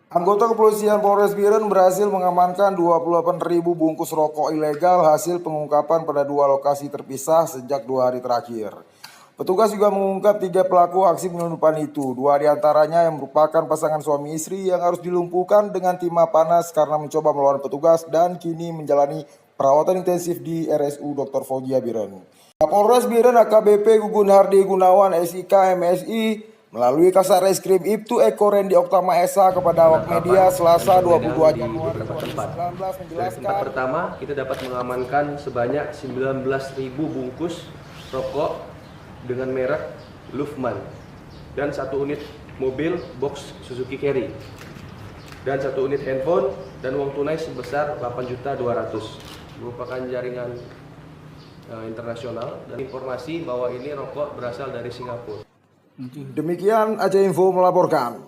Anggota kepolisian Polres Biren berhasil mengamankan 28.000 bungkus rokok ilegal hasil pengungkapan pada 2 lokasi terpisah sejak 2 hari terakhir. Petugas juga mengungkap 3 pelaku aksi penyelundupan itu. 2 diantaranya yang merupakan pasangan suami istri yang harus dilumpuhkan dengan timah panas karena mencoba melawan petugas dan kini menjalani perawatan intensif di RSU Dr. Fogia Biren. Kapolres Biren AKBP Gugun Hardi Gunawan SIK MSI melalui Kasarreskrim Ibtu Eko Rendi Oktama Esa kepada awak media Selasa 22 Januari 2019 menjelaskan. Dari tempat pertama kita dapat mengamankan sebanyak 19.000 bungkus rokok dengan merek Luffman dan 1 unit mobil box Suzuki Carry dan 1 unit handphone dan uang tunai sebesar 8.200.000 merupakan jaringan internasional dan informasi bahwa ini rokok berasal dari Singapura. Demikian Aceh Info melaporkan.